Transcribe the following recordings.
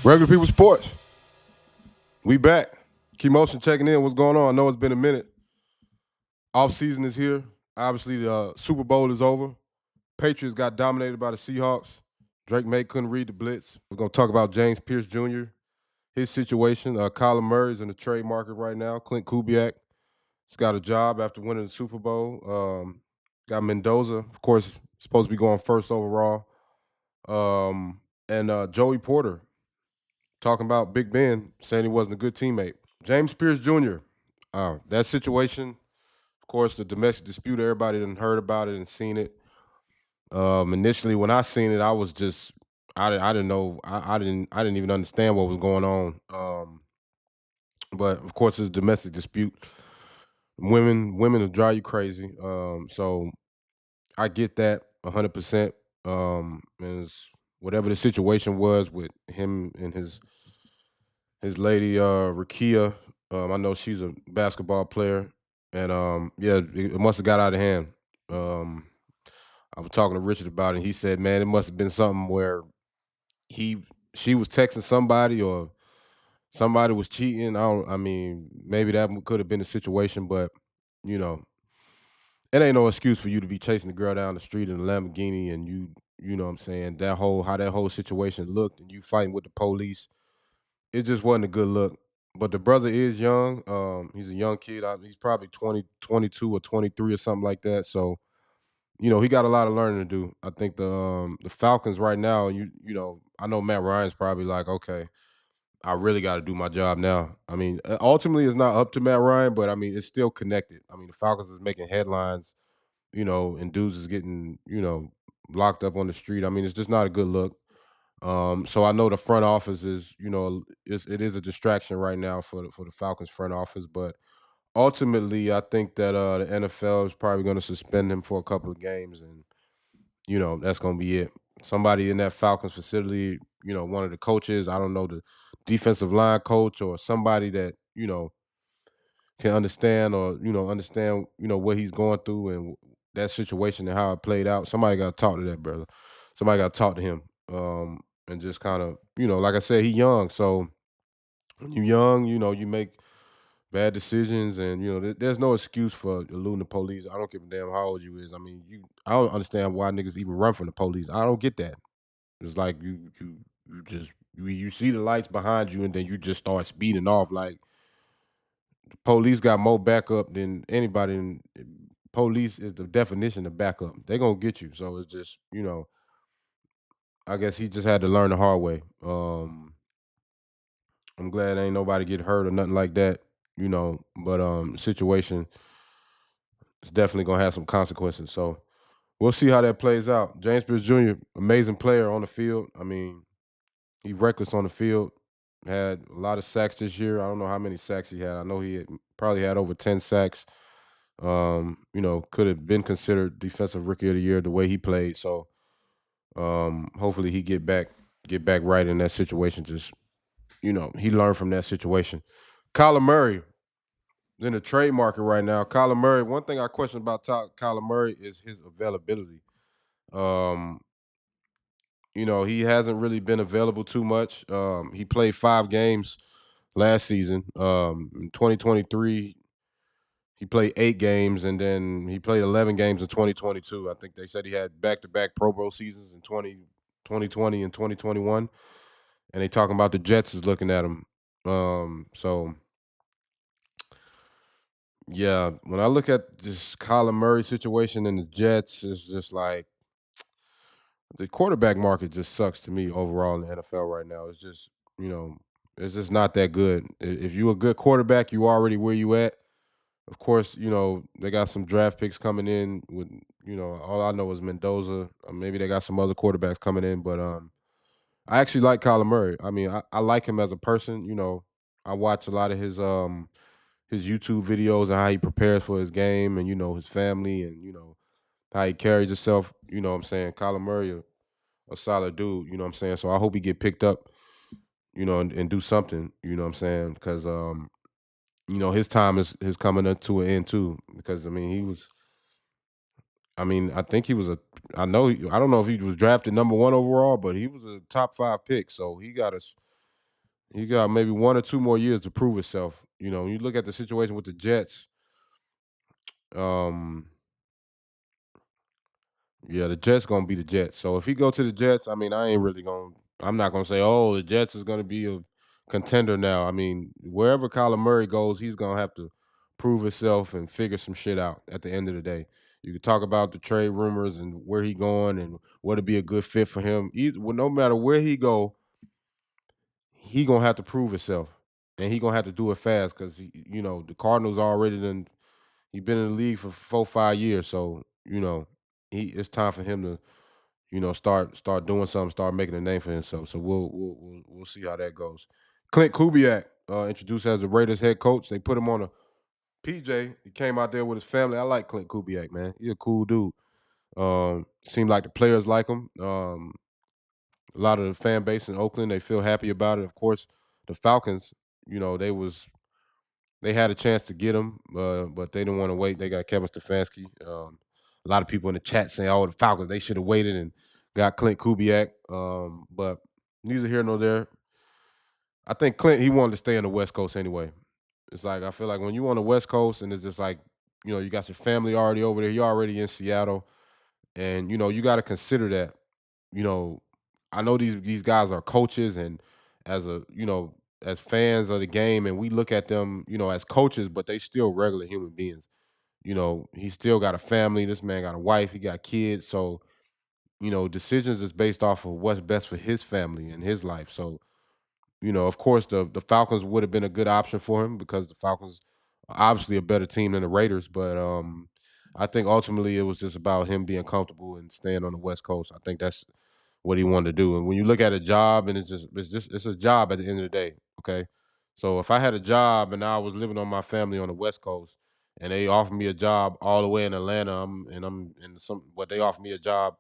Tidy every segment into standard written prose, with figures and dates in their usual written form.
Regular People Sports. We back. Key Motion checking in. What's going on? I know it's been a minute. Offseason is here. Obviously, the Super Bowl is over. Patriots got dominated by the Seahawks. Drake May couldn't read the blitz. We're going to talk about James Pierce Jr., his situation. KYLER Murray's in the trade market right now. KLINT Kubiak has got a job after winning the Super Bowl. Got Mendoza, of course, supposed to be going first overall. And Joey Porter talking about Big Ben, saying he wasn't a good teammate. James Pierce Jr., that situation, of course, the domestic dispute, everybody done heard about it and seen it. Initially, when I seen it, I was just, I didn't know, I didn't even understand what was going on. But of course, it's a domestic dispute. Women will drive you crazy. So I get that 100%. And whatever the situation was with him and his lady Rakia. I know she's a basketball player, and yeah, it must have got out of hand. I was talking to Richard about it. And he said, "Man, it must have been something where she was texting somebody or somebody was cheating. I mean, maybe that could have been the situation, but you know, it ain't no excuse for you to be chasing the girl down the street in a Lamborghini and you know what I'm saying, how that whole situation looked and you fighting with the police. It just wasn't a good look. But the brother is young. He's a young kid. He's probably 20, 22 or 23 or something like that. So, he got a lot of learning to do. I think the Falcons right now, I know Matt Ryan's probably like, okay, I really got to do my job now. I mean, ultimately it's not up to Matt Ryan, but I mean, it's still connected. I mean, the Falcons is making headlines, and dudes is getting, locked up on the street. I mean, it's just not a good look. So I know the front office is, it is a distraction right now for the Falcons front office, but ultimately I think that the NFL is probably going to suspend him for a couple of games, and that's going to be it. Somebody in that Falcons facility, one of the coaches, I don't know, the defensive line coach or somebody that can understand or understand what he's going through and that situation and how it played out. Somebody got to talk to that brother. Somebody got to talk to him, and just kind of like I said, he young. So when you young, you make bad decisions, and there's no excuse for eluding the police. I don't give a damn how old you is. I mean, I don't understand why niggas even run from the police. I don't get that. It's like you just you see the lights behind you and then you just start speeding off like police got more backup than anybody. Police is the definition of backup. They're gonna get you. So it's just, I guess he just had to learn the hard way. I'm glad ain't nobody get hurt or nothing like that, But situation is definitely gonna have some consequences. So we'll see how that plays out. James Pierce Jr., amazing player on the field. I mean, he reckless on the field. Had a lot of sacks this year. I don't know how many sacks he had. I know probably had over 10 sacks. Could have been considered defensive rookie of the year the way he played. So hopefully he get back right in that situation. Just he learned from that situation. Kyler Murray is in the trade market right now. Kyler Murray. One thing I question about Kyler Murray is his availability. Um, he hasn't really been available too much. He played 5 games last season. In 2023, he played 8 games, and then he played 11 games in 2022. I think they said he had back-to-back Pro Bowl seasons in 2020 and 2021, and they talking about the Jets is looking at him. So yeah, when I look at this Kyler Murray situation in the Jets, it's just like the quarterback market just sucks to me overall in the NFL right now. It's just you know, it's just not that good. If you're a good quarterback, you already where you at. Of course, they got some draft picks coming in with, all I know is Mendoza. Maybe they got some other quarterbacks coming in, but I actually like Kyler Murray. I mean, I like him as a person. I watch a lot of his YouTube videos and how he prepares for his game and, his family and, how he carries himself. You know what I'm saying? Kyler Murray, a solid dude, you know what I'm saying? So I hope he get picked up, and do something, you know what I'm saying? Because his time is coming up to an end too. Because I mean, I think he was I know, I don't know if he was drafted number 1 overall, but he was a top 5 pick. So he got us. He got maybe 1 or 2 more years to prove himself. When you look at the situation with the Jets, um, yeah, the Jets gonna be the Jets. So if he go to the Jets, I mean, I'm not gonna say, oh, the Jets is gonna be a contender now. I mean, wherever Kyler Murray goes, he's gonna have to prove himself and figure some shit out. At the end of the day, you could talk about the trade rumors and where he going and what'd be a good fit for him. Well, no matter where he go, he gonna have to prove himself, and he gonna have to do it fast because the Cardinals already done. He been in the league for 4 5 years, so it's time for him to start doing something, start making a name for himself. So we'll see how that goes. Clint Kubiak, introduced as the Raiders head coach. They put him on a PJ. He came out there with his family. I like Clint Kubiak, man. He's a cool dude. Seemed like the players like him. A lot of the fan base in Oakland, they feel happy about it. Of course, the Falcons, they had a chance to get him, but they didn't want to wait. They got Kevin Stefanski. A lot of people in the chat saying, "Oh, the Falcons, they should have waited and got Clint Kubiak." But neither here nor there. I think Clint, he wanted to stay on the West Coast anyway. It's like I feel like when you on the West Coast and it's just like, you got your family already over there. You're already in Seattle, and you got to consider that. You know, I know these guys are coaches, and as fans of the game, and we look at them, as coaches, but they still regular human beings. He still got a family. This man got a wife. He got kids. So decisions is based off of what's best for his family and his life. So of course, the Falcons would have been a good option for him because the Falcons are obviously a better team than the Raiders. But I think ultimately it was just about him being comfortable and staying on the West Coast. I think that's what he wanted to do. And when you look at a job, and it's a job at the end of the day. Okay, so if I had a job and I was living on my family on the West Coast, and they offered me a job all the way in Atlanta, I'm in some, but they offered me a job,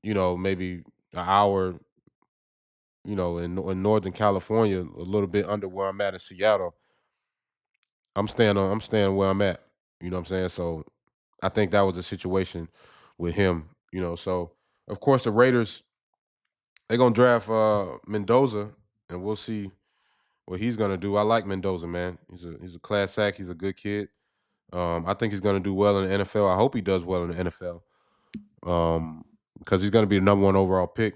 maybe an hour, in Northern California, a little bit under where I'm at in Seattle. I'm staying where I'm at. You know what I'm saying? So I think that was the situation with him. So of course the Raiders, they're gonna draft Mendoza, and we'll see what he's gonna do. I like Mendoza, man. He's a class act. He's a good kid. I think he's gonna do well in the NFL. I hope he does well in the NFL. Because he's gonna be the number one overall pick.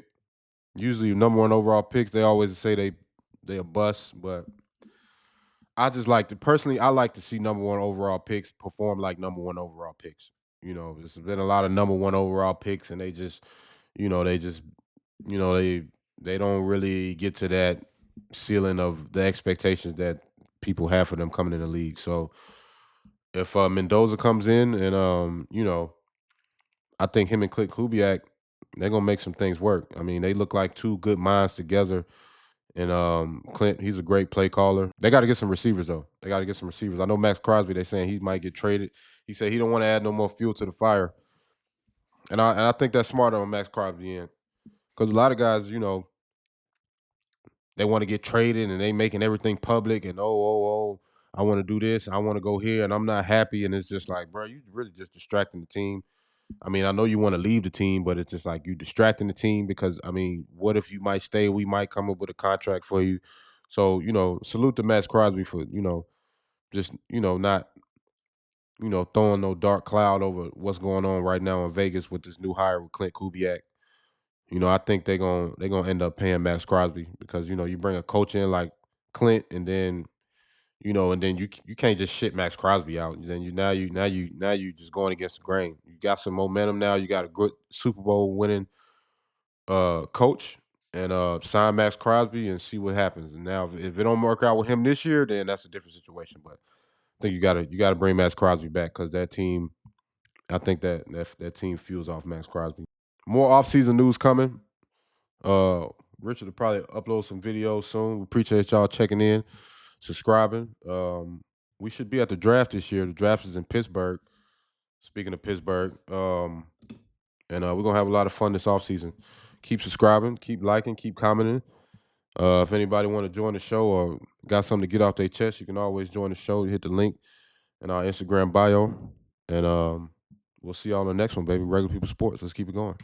Usually, number one overall picks, they always say they a bust, but I just like to personally, I like to see number one overall picks perform like number one overall picks. There's been a lot of number one overall picks, and they just, you know, they don't really get to that ceiling of the expectations that people have for them coming in the league. So if Mendoza comes in, and I think him and Clint Kubiak, they're gonna make some things work. I mean, they look like two good minds together. And Clint, he's a great play caller. They got to get some receivers though. They got to get some receivers. I know Max Crosby. They saying he might get traded. He said he don't want to add no more fuel to the fire. And I think that's smarter on Max Crosby end, because a lot of guys, they want to get traded and they making everything public and I want to do this, I want to go here, and I'm not happy. And it's just like, bro, you really just distracting the team. I mean, I know you want to leave the team, but it's just like you distracting the team because I mean, what if you might stay? We might come up with a contract for you. So, salute to Max Crosby for, just, not, throwing no dark cloud over what's going on right now in Vegas with this new hire with Clint Kubiak. I think they're gonna end up paying Max Crosby because, you bring a coach in like Clint, and then you can't just shit Max Crosby out. Then you just going against the grain. You got some momentum now. You got a good Super Bowl winning coach, and sign Max Crosby and see what happens. And now if it don't work out with him this year, then that's a different situation. But I think you gotta bring Max Crosby back because that team. I think that team fuels off Max Crosby. More offseason news coming. Uh, Richard will probably upload some videos soon. We appreciate y'all checking in, subscribing. We should be at the draft this year. The draft is in Pittsburgh. Speaking of Pittsburgh, and we're gonna have a lot of fun this offseason. Keep subscribing, keep liking, keep commenting. If anybody want to join the show or got something to get off their chest, you can always join the show. You hit the link in our Instagram bio, and we'll see y'all on the next one, baby. Regular People Sports. Let's keep it going.